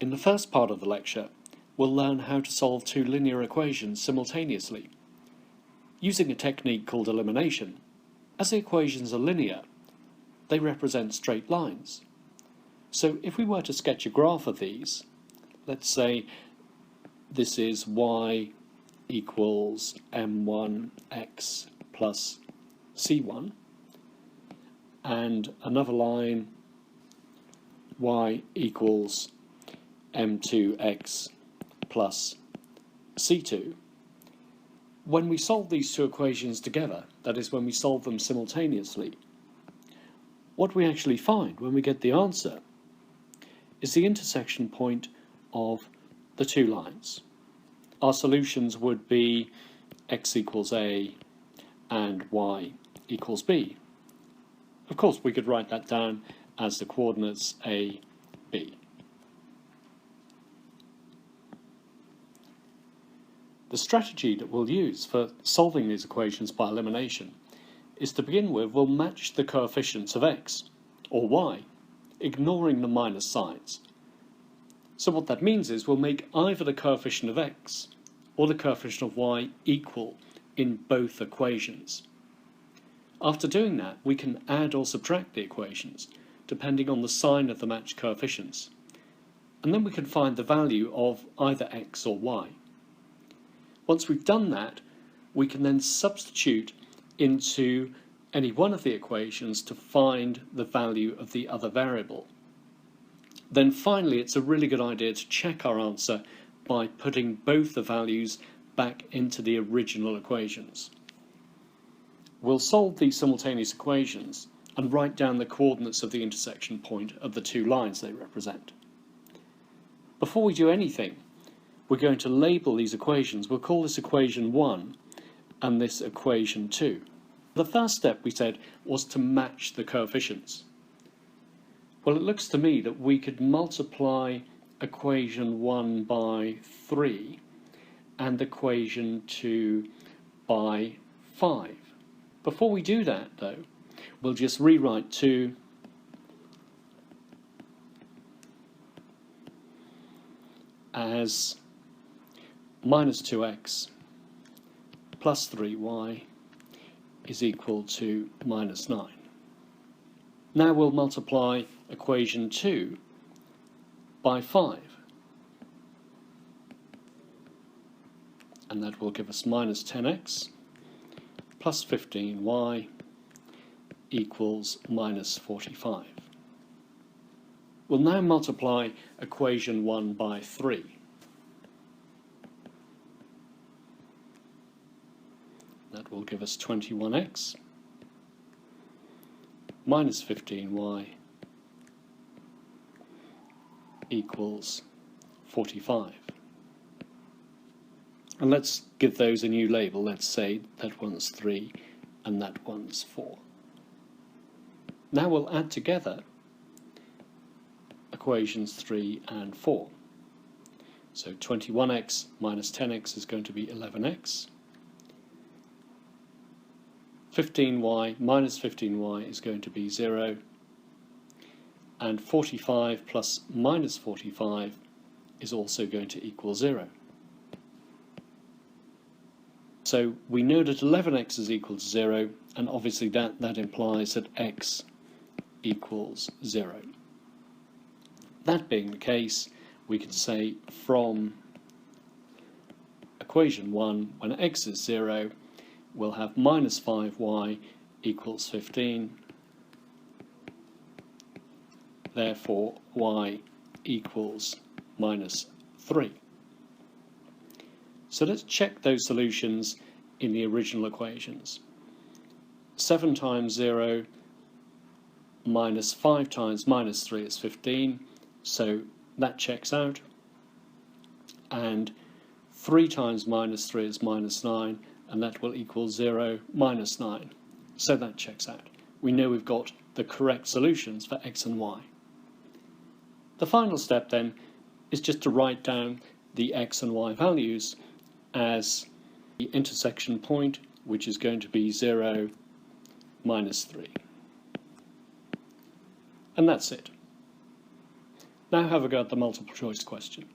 In the first part of the lecture, we'll learn how to solve two linear equations simultaneously, using a technique called elimination. As the equations are linear, they represent straight lines. So if we were to sketch a graph of these, let's say this is y equals m1x plus c1, and another line y equals m2x plus c2. When we solve these two equations together, that is when we solve them simultaneously, what we actually find when we get the answer is the intersection point of the two lines. Our solutions would be x equals a and y equals b. Of course, we could write that down as the coordinates a, b. The strategy that we'll use for solving these equations by elimination is, to begin with, we'll match the coefficients of x or y, ignoring the minus signs. So what that means is we'll make either the coefficient of x or the coefficient of y equal in both equations. After doing that, we can add or subtract the equations depending on the sign of the matched coefficients, and then we can find the value of either x or y. Once we've done that, we can then substitute into any one of the equations to find the value of the other variable. Then finally, it's a really good idea to check our answer by putting both the values back into the original equations. We'll solve these simultaneous equations and write down the coordinates of the intersection point of the two lines they represent. Before we do anything, we're going to label these equations. We'll call this equation 1 and this equation 2. The first step, we said, was to match the coefficients. Well, it looks to me that we could multiply equation 1 by 3 and equation 2 by 5. Before we do that, though, we'll just rewrite 2 as minus 2x plus 3y is equal to minus 9. Now we'll multiply equation 2 by 5, and that will give us minus 10x plus 15y equals minus 45. We'll now multiply equation 1 by 3. That will give us 21x minus 15y equals 45. And let's give those a new label. Let's say that one's 3 and that one's 4. Now we'll add together equations 3 and 4. So 21x minus 10x is going to be 11x. 15y minus 15y is going to be 0, and 45 plus minus 45 is also going to equal 0. So we know that 11x is equal to 0, and obviously that implies that x equals 0. That being the case, we can say from equation 1, when x is 0, we'll have minus 5y equals 15. Therefore, y equals minus 3. So let's check those solutions in the original equations. 7 times 0 minus 5 times minus 3 is 15, so that checks out. And 3 times minus 3 is minus 9, and that will equal 0 minus 9. So that checks out. We know we've got the correct solutions for x and y. The final step then is just to write down the x and y values as the intersection point, which is going to be 0 minus 3. And that's it. Now have a go at the multiple choice question.